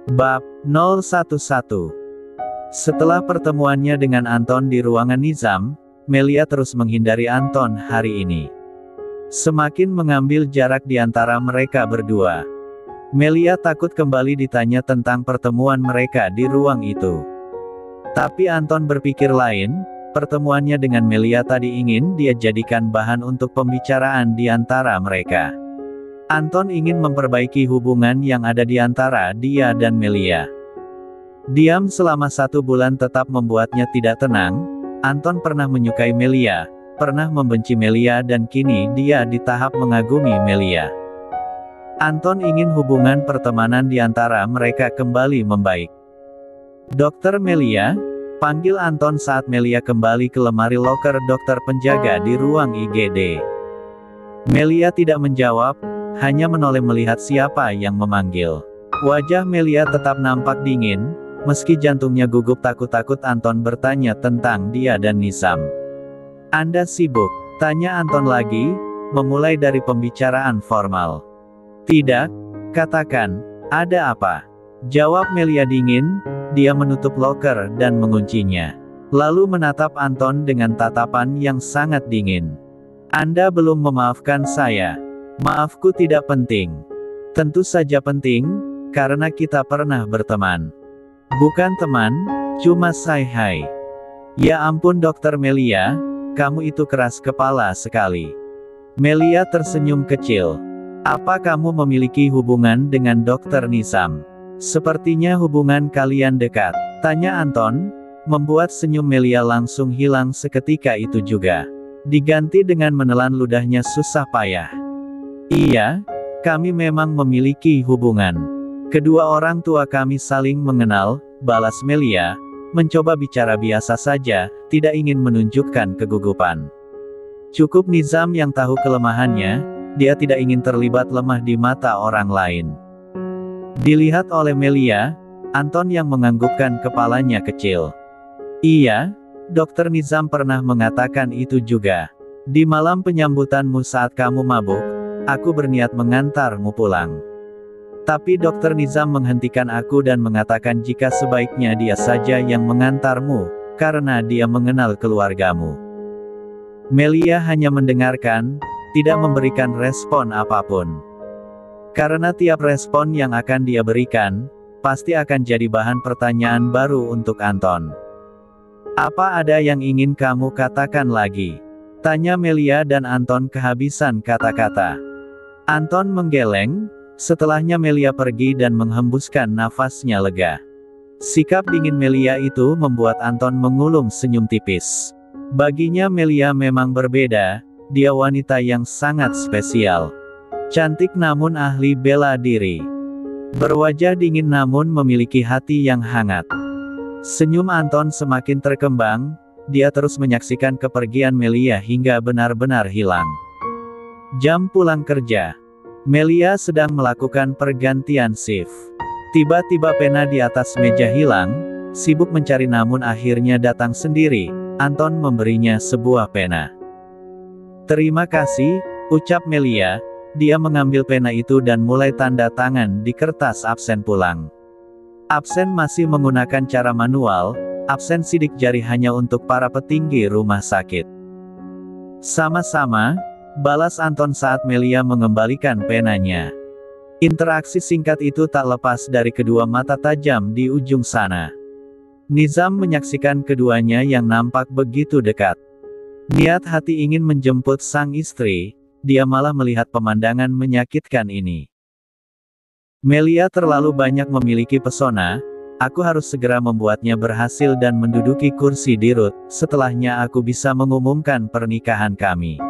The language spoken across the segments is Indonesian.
Bab 011. Setelah pertemuannya dengan Anton di ruangan Nizam, Melia terus menghindari Anton hari ini. Semakin mengambil jarak di antara mereka berdua. Melia takut kembali ditanya tentang pertemuan mereka di ruang itu. Tapi Anton berpikir lain, pertemuannya dengan Melia tadi ingin dia jadikan bahan untuk pembicaraan di antara mereka. Anton ingin memperbaiki hubungan yang ada di antara dia dan Melia. Diam selama 1 bulan tetap membuatnya tidak tenang. Anton pernah menyukai Melia, pernah membenci Melia dan kini dia di tahap mengagumi Melia. Anton ingin hubungan pertemanan di antara mereka kembali membaik. Dokter Melia, panggil Anton saat Melia kembali ke lemari loker dokter penjaga di ruang IGD. Melia tidak menjawab, hanya menoleh melihat siapa yang memanggil. Wajah Melia tetap nampak dingin, meski jantungnya gugup takut-takut Anton bertanya tentang dia dan Nizam. "Anda sibuk?" tanya Anton lagi, memulai dari pembicaraan formal. "Tidak, katakan, ada apa?" jawab Melia dingin. Dia menutup loker dan menguncinya. Lalu menatap Anton dengan tatapan yang sangat dingin. "Anda belum memaafkan saya." "Maafku tidak penting." "Tentu saja penting, karena kita pernah berteman." "Bukan teman, cuma say hi." "Ya ampun Dokter Melia, kamu itu keras kepala sekali." Melia tersenyum kecil. "Apa kamu memiliki hubungan dengan Dokter Nizam?" "Sepertinya hubungan kalian dekat," tanya Anton, membuat senyum Melia langsung hilang seketika itu juga. Diganti dengan menelan ludahnya susah payah. "Iya, kami memang memiliki hubungan. Kedua orang tua kami saling mengenal," balas Melia, mencoba bicara biasa saja, tidak ingin menunjukkan kegugupan. Cukup Nizam yang tahu kelemahannya, dia tidak ingin terlibat lemah di mata orang lain. Dilihat oleh Melia, Anton yang menganggukkan kepalanya kecil. "Iya, Dokter Nizam pernah mengatakan itu juga. Di malam penyambutanmu saat kamu mabuk, aku berniat mengantarmu pulang. Tapi Dokter Nizam menghentikan aku dan mengatakan jika sebaiknya dia saja yang mengantarmu, karena dia mengenal keluargamu." Melia hanya mendengarkan, tidak memberikan respon apapun. Karena tiap respon yang akan dia berikan, pasti akan jadi bahan pertanyaan baru untuk Anton. "Apa ada yang ingin kamu katakan lagi?" tanya Melia dan Anton kehabisan kata-kata. Anton menggeleng, setelahnya Melia pergi dan menghembuskan nafasnya lega. Sikap dingin Melia itu membuat Anton mengulum senyum tipis. Baginya Melia memang berbeda, dia wanita yang sangat spesial. Cantik namun ahli bela diri. Berwajah dingin namun memiliki hati yang hangat. Senyum Anton semakin terkembang, dia terus menyaksikan kepergian Melia hingga benar-benar hilang. Jam pulang kerja. Melia sedang melakukan pergantian shift. Tiba-tiba pena di atas meja hilang, sibuk mencari namun akhirnya datang sendiri. Anton memberinya sebuah pena. "Terima kasih," ucap Melia. Dia mengambil pena itu dan mulai tanda tangan di kertas absen pulang. Absen masih menggunakan cara manual, absen sidik jari hanya untuk para petinggi rumah sakit. "Sama-sama," balas Anton saat Melia mengembalikan penanya. Interaksi singkat itu tak lepas dari kedua mata tajam di ujung sana. Nizam menyaksikan keduanya yang nampak begitu dekat. Niat hati ingin menjemput sang istri, dia malah melihat pemandangan menyakitkan ini. "Melia terlalu banyak memiliki pesona, aku harus segera membuatnya berhasil dan menduduki kursi dirut, setelahnya aku bisa mengumumkan pernikahan kami."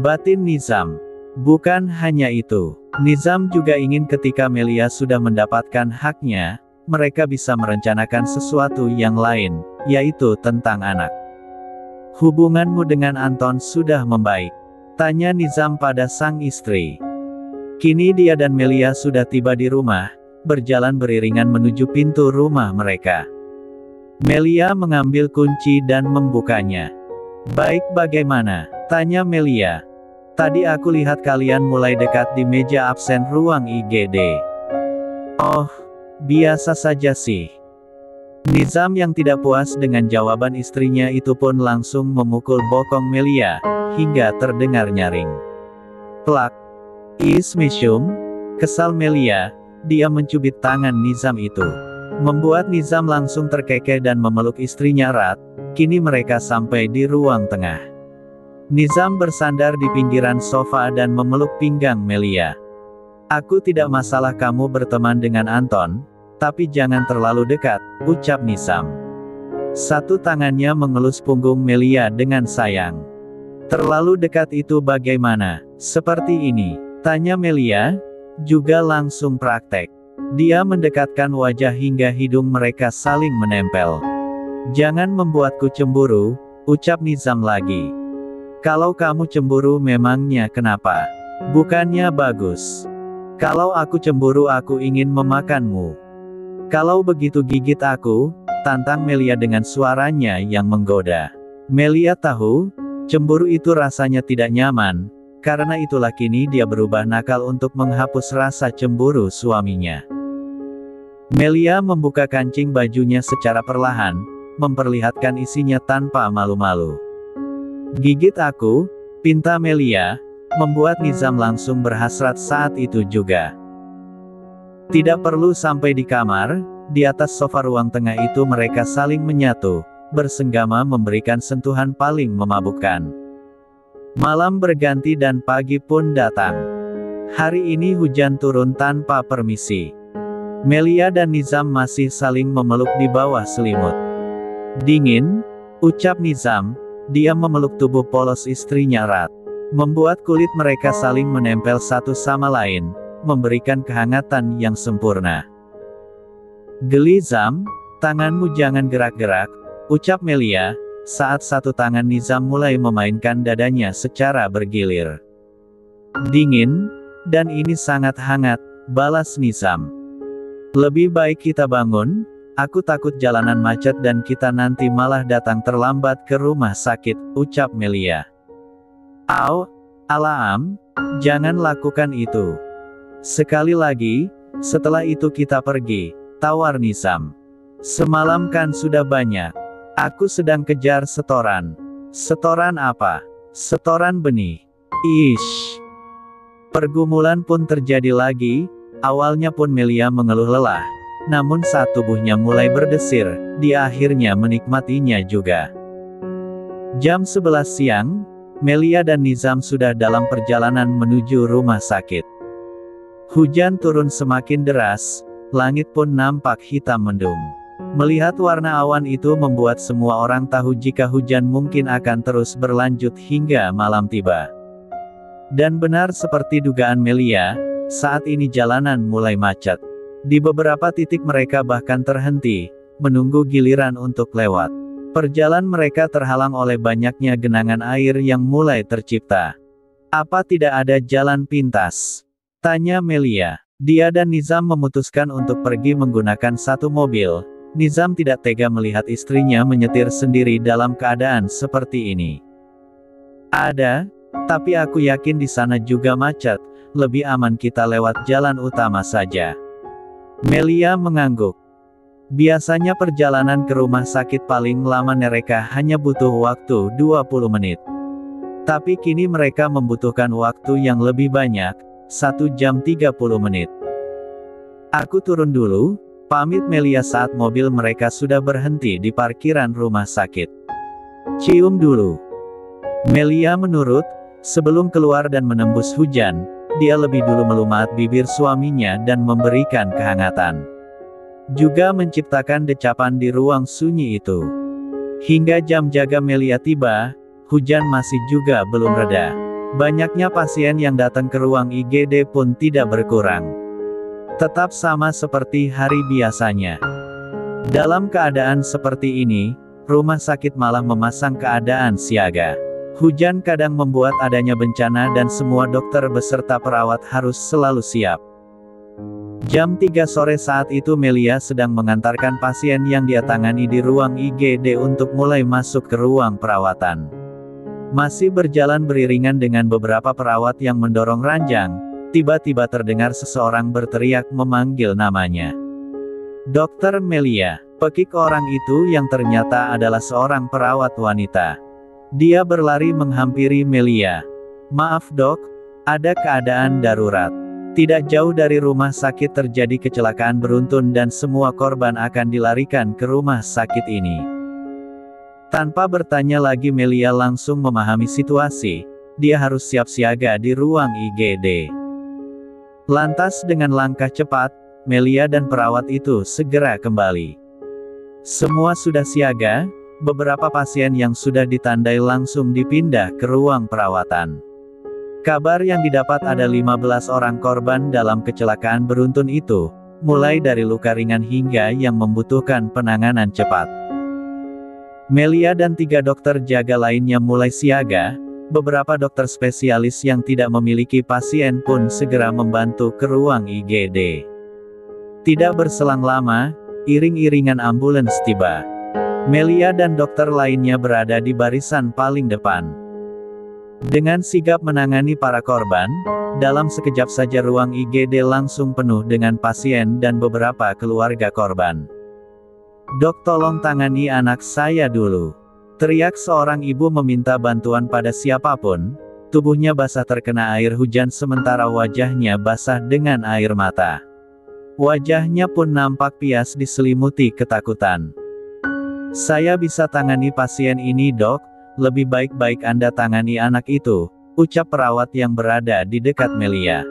Batin Nizam. Bukan hanya itu, Nizam juga ingin ketika Melia sudah mendapatkan haknya, mereka bisa merencanakan sesuatu yang lain, yaitu tentang anak. "Hubunganmu dengan Anton sudah membaik?" tanya Nizam pada sang istri. Kini dia dan Melia sudah tiba di rumah, berjalan beriringan menuju pintu rumah mereka. Melia mengambil kunci dan membukanya. "Baik, bagaimana?" tanya Melia. "Tadi aku lihat kalian mulai dekat di meja absen ruang IGD." "Oh, Biasa saja sih. Nizam yang tidak puas dengan jawaban istrinya itu pun langsung memukul bokong Melia, hingga terdengar nyaring. Plak! Ismishum, kesal Melia, dia mencubit tangan Nizam itu. Membuat Nizam langsung terkekeh dan memeluk istrinya erat. Kini mereka sampai di ruang tengah. Nizam bersandar di pinggiran sofa dan memeluk pinggang Melia. Aku tidak masalah kamu berteman dengan Anton, tapi jangan terlalu dekat, ucap Nizam. Satu tangannya mengelus punggung Melia dengan sayang. Terlalu dekat itu bagaimana? Seperti ini, tanya Melia, juga langsung praktek. Dia mendekatkan wajah hingga hidung mereka saling menempel. Jangan membuatku cemburu, ucap Nizam lagi. Kalau kamu cemburu memangnya kenapa? Bukannya bagus. Kalau aku cemburu aku ingin memakanmu. Kalau begitu gigit aku, tantang Melia dengan suaranya yang menggoda. Melia tahu, cemburu itu rasanya tidak nyaman, karena itulah kini dia berubah nakal untuk menghapus rasa cemburu suaminya. Melia membuka kancing bajunya secara perlahan, memperlihatkan isinya tanpa malu-malu. Gigit aku, pinta Melia, membuat Nizam langsung berhasrat saat itu juga. Tidak perlu sampai di kamar, di atas sofa ruang tengah itu mereka saling menyatu, bersenggama memberikan sentuhan paling memabukkan. Malam berganti dan pagi pun datang. Hari ini hujan turun tanpa permisi. Melia dan Nizam masih saling memeluk di bawah selimut. Dingin, ucap Nizam, dia memeluk tubuh polos istrinya erat. Membuat kulit mereka saling menempel satu sama lain, memberikan kehangatan yang sempurna. Geli Zam, tanganmu jangan gerak-gerak, ucap Melia, saat satu tangan Nizam mulai memainkan dadanya secara bergilir. Dingin, dan ini sangat hangat, balas Nizam. Lebih baik kita bangun, aku takut jalanan macet dan kita nanti malah datang terlambat ke rumah sakit, ucap Melia. Au, Alaam, jangan lakukan itu. Sekali lagi, setelah itu kita pergi, tawar Nizam. Semalam kan sudah banyak. Aku sedang kejar setoran. Setoran apa? Setoran benih. Ish. Pergumulan pun terjadi lagi, awalnya pun Melia mengeluh lelah. Namun saat tubuhnya mulai berdesir, dia akhirnya menikmatinya juga. Jam 11 siang, Melia dan Nizam sudah dalam perjalanan menuju rumah sakit. Hujan turun semakin deras, langit pun nampak hitam mendung. Melihat warna awan itu membuat semua orang tahu jika hujan mungkin akan terus berlanjut hingga malam tiba. Dan benar seperti dugaan Melia, saat ini jalanan mulai macet. Di beberapa titik mereka bahkan terhenti, menunggu giliran untuk lewat. Perjalanan mereka terhalang oleh banyaknya genangan air yang mulai tercipta. Apa tidak ada jalan pintas? Tanya Melia. Dia dan Nizam memutuskan untuk pergi menggunakan satu mobil. Nizam tidak tega melihat istrinya menyetir sendiri dalam keadaan seperti ini. Ada, tapi aku yakin di sana juga macet, lebih aman kita lewat jalan utama saja. Melia mengangguk. Biasanya perjalanan ke rumah sakit paling lama mereka hanya butuh waktu 20 menit. Tapi kini mereka membutuhkan waktu yang lebih banyak, 1 jam 30 menit. Aku turun dulu, pamit Melia saat mobil mereka sudah berhenti di parkiran rumah sakit. Cium dulu. Melia menurut, sebelum keluar dan menembus hujan, dia lebih dulu melumat bibir suaminya dan memberikan kehangatan. Juga menciptakan decapan di ruang sunyi itu. Hingga jam jaga Melia tiba, hujan masih juga belum reda. Banyaknya pasien yang datang ke ruang IGD pun tidak berkurang. Tetap sama seperti hari biasanya. Dalam keadaan seperti ini, rumah sakit malah memasang keadaan siaga. Hujan kadang membuat adanya bencana dan semua dokter beserta perawat harus selalu siap. Jam 3 sore saat itu Melia sedang mengantarkan pasien yang dia tangani di ruang IGD untuk mulai masuk ke ruang perawatan. Masih berjalan beriringan dengan beberapa perawat yang mendorong ranjang, tiba-tiba terdengar seseorang berteriak memanggil namanya. Dokter Melia, pekik orang itu yang ternyata adalah seorang perawat wanita. Dia berlari menghampiri Melia. Maaf dok, ada keadaan darurat. Tidak jauh dari rumah sakit terjadi kecelakaan beruntun dan semua korban akan dilarikan ke rumah sakit ini. Tanpa bertanya lagi Melia langsung memahami situasi. Dia harus siap siaga di ruang IGD. Lantas dengan langkah cepat, Melia dan perawat itu segera kembali. Semua sudah siaga, beberapa pasien yang sudah ditandai langsung dipindah ke ruang perawatan. Kabar yang didapat ada 15 orang korban dalam kecelakaan beruntun itu, mulai dari luka ringan hingga yang membutuhkan penanganan cepat. Melia dan 3 dokter jaga lainnya mulai siaga. Beberapa dokter spesialis yang tidak memiliki pasien pun segera membantu ke ruang IGD. Tidak berselang lama, iring-iringan ambulans tiba. Melia dan dokter lainnya berada di barisan paling depan. Dengan sigap menangani para korban, dalam sekejap saja ruang IGD langsung penuh dengan pasien dan beberapa keluarga korban. "Dok, tolong tangani anak saya dulu," teriak seorang ibu meminta bantuan pada siapapun. Tubuhnya basah terkena air hujan sementara wajahnya basah dengan air mata. Wajahnya pun nampak pias diselimuti ketakutan. "Saya bisa tangani pasien ini dok, lebih baik-baik Anda tangani anak itu," ucap perawat yang berada di dekat Melia.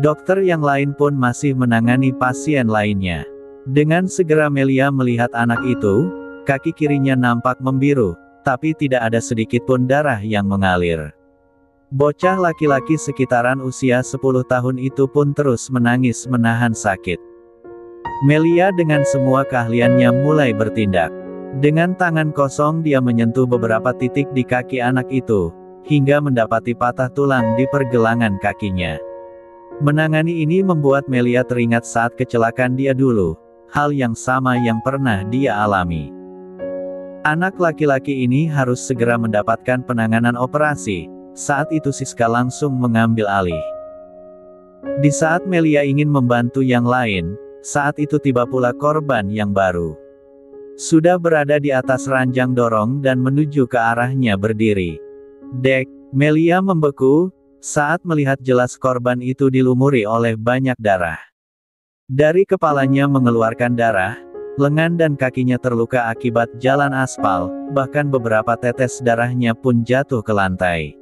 Dokter yang lain pun masih menangani pasien lainnya. Dengan segera Melia melihat anak itu, kaki kirinya nampak membiru, tapi tidak ada sedikit pun darah yang mengalir. Bocah laki-laki sekitaran usia 10 tahun itu pun terus menangis menahan sakit. Melia dengan semua keahliannya mulai bertindak. Dengan tangan kosong dia menyentuh beberapa titik di kaki anak itu, hingga mendapati patah tulang di pergelangan kakinya. Menangani ini membuat Melia teringat saat kecelakaan dia dulu, hal yang sama yang pernah dia alami. Anak laki-laki ini harus segera mendapatkan penanganan operasi. Saat itu Siska langsung mengambil alih. Di saat Melia ingin membantu yang lain, saat itu tiba pula korban yang baru. Sudah berada di atas ranjang dorong dan menuju ke arahnya berdiri. "Dek," Melia membeku, saat melihat jelas korban itu dilumuri oleh banyak darah. Dari kepalanya mengeluarkan darah, lengan dan kakinya terluka akibat jalan aspal, bahkan beberapa tetes darahnya pun jatuh ke lantai.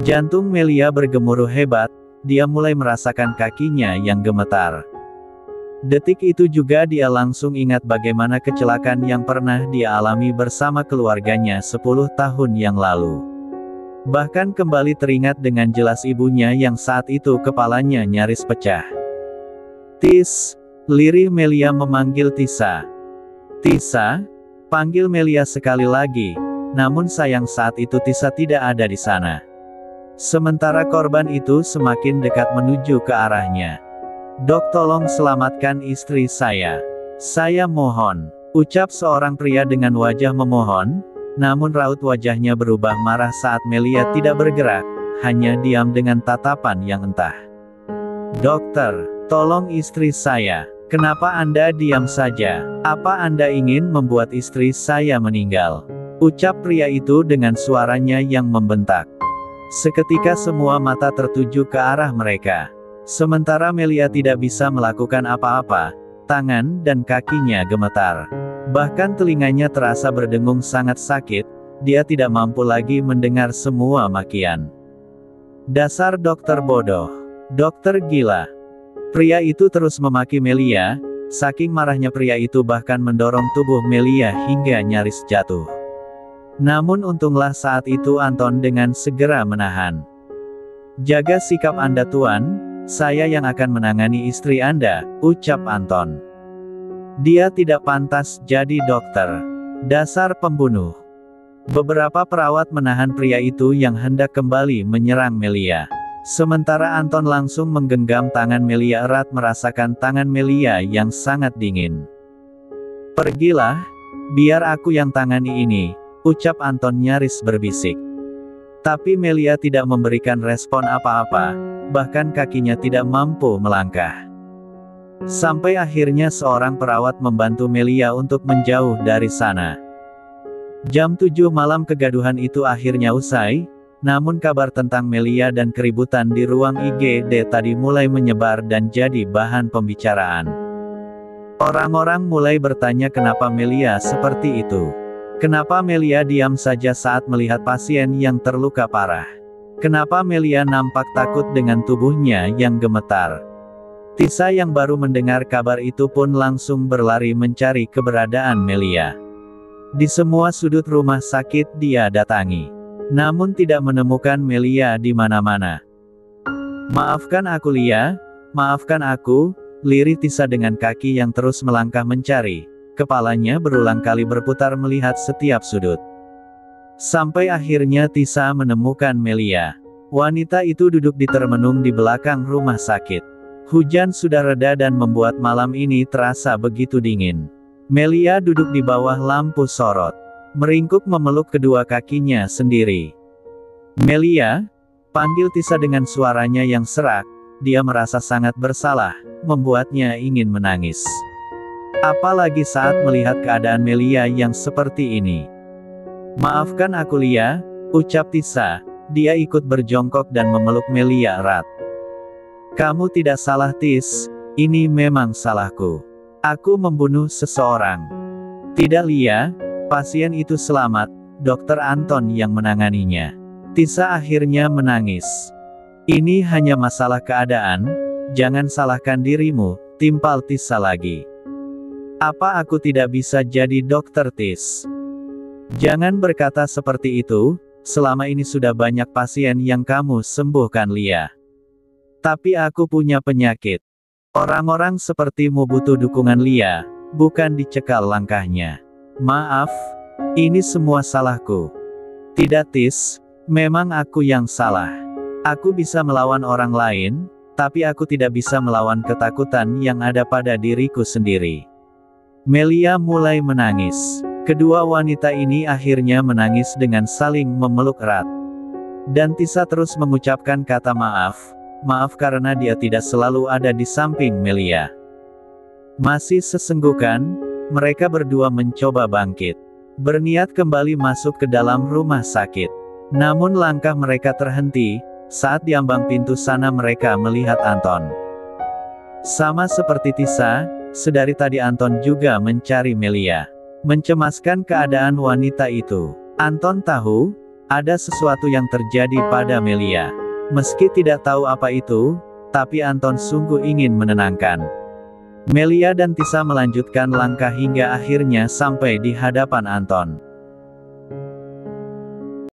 Jantung Melia bergemuruh hebat, dia mulai merasakan kakinya yang gemetar. Detik itu juga dia langsung ingat bagaimana kecelakaan yang pernah dia alami bersama keluarganya 10 tahun yang lalu. Bahkan kembali teringat dengan jelas ibunya yang saat itu kepalanya nyaris pecah. "Tis," lirih Melia memanggil Tisa. "Tisa?" panggil Melia sekali lagi, namun sayang saat itu Tisa tidak ada di sana. Sementara korban itu semakin dekat menuju ke arahnya. "Dok, tolong selamatkan istri saya. Saya mohon," ucap seorang pria dengan wajah memohon, namun raut wajahnya berubah marah saat Melia tidak bergerak, hanya diam dengan tatapan yang entah. "Dokter, tolong istri saya. Kenapa Anda diam saja? Apa Anda ingin membuat istri saya meninggal?" ucap pria itu dengan suaranya yang membentak. Seketika semua mata tertuju ke arah mereka. Sementara Melia tidak bisa melakukan apa-apa, tangan dan kakinya gemetar. Bahkan telinganya terasa berdengung sangat sakit, dia tidak mampu lagi mendengar semua makian. "Dasar dokter bodoh. Dokter gila." Pria itu terus memaki Melia, saking marahnya pria itu bahkan mendorong tubuh Melia hingga nyaris jatuh. Namun untunglah saat itu Anton dengan segera menahan. "Jaga sikap Anda Tuan, saya yang akan menangani istri Anda," ucap Anton. "Dia tidak pantas jadi dokter. Dasar pembunuh." Beberapa perawat menahan pria itu yang hendak kembali menyerang Melia. Sementara Anton langsung menggenggam tangan Melia erat merasakan tangan Melia yang sangat dingin. "Pergilah, biar aku yang tangani ini," ucap Anton nyaris berbisik. Tapi Melia tidak memberikan respon apa-apa, bahkan kakinya tidak mampu melangkah. Sampai akhirnya seorang perawat membantu Melia untuk menjauh dari sana. Jam 7 malam kegaduhan itu akhirnya usai, namun kabar tentang Melia dan keributan di ruang IGD tadi mulai menyebar dan jadi bahan pembicaraan. Orang-orang mulai bertanya kenapa Melia seperti itu. Kenapa Melia diam saja saat melihat pasien yang terluka parah? Kenapa Melia nampak takut dengan tubuhnya yang gemetar? Tisa yang baru mendengar kabar itu pun langsung berlari mencari keberadaan Melia. Di semua sudut rumah sakit dia datangi, namun tidak menemukan Melia di mana-mana. "Maafkan aku Lia, maafkan aku," lirih Tisa dengan kaki yang terus melangkah mencari. Kepalanya berulang kali berputar melihat setiap sudut. Sampai akhirnya Tisa menemukan Melia. Wanita itu duduk di termenung di belakang rumah sakit. Hujan sudah reda dan membuat malam ini terasa begitu dingin. Melia duduk di bawah lampu sorot, meringkuk memeluk kedua kakinya sendiri. "Melia," panggil Tisa dengan suaranya yang serak. Dia merasa sangat bersalah, membuatnya ingin menangis. Apalagi saat melihat keadaan Melia yang seperti ini. "Maafkan aku Lia," ucap Tisa. Dia ikut berjongkok dan memeluk Melia erat. "Kamu tidak salah Tis, ini memang salahku. Aku membunuh seseorang." "Tidak Lia, pasien itu selamat, Dokter Anton yang menanganinya." Tisa akhirnya menangis. "Ini hanya masalah keadaan, jangan salahkan dirimu," timpal Tisa lagi. "Apa aku tidak bisa jadi dokter Tis?" "Jangan berkata seperti itu, selama ini sudah banyak pasien yang kamu sembuhkan Lia. Tapi aku punya penyakit. Orang-orang sepertimu butuh dukungan Lia, bukan dicekal langkahnya." "Maaf, ini semua salahku." "Tidak Tis, memang aku yang salah. Aku bisa melawan orang lain, tapi aku tidak bisa melawan ketakutan yang ada pada diriku sendiri." Melia mulai menangis. Kedua wanita ini akhirnya menangis dengan saling memeluk erat. Dan Tisa terus mengucapkan kata maaf, maaf karena dia tidak selalu ada di samping Melia. Masih sesenggukan, mereka berdua mencoba bangkit. Berniat kembali masuk ke dalam rumah sakit. Namun langkah mereka terhenti, saat di ambang pintu sana mereka melihat Anton. Sama seperti Tisa, sedari tadi Anton juga mencari Melia. Mencemaskan keadaan wanita itu. Anton tahu, ada sesuatu yang terjadi pada Melia. Meski tidak tahu apa itu, tapi Anton sungguh ingin menenangkan. Melia dan Tisa melanjutkan langkah hingga akhirnya sampai di hadapan Anton.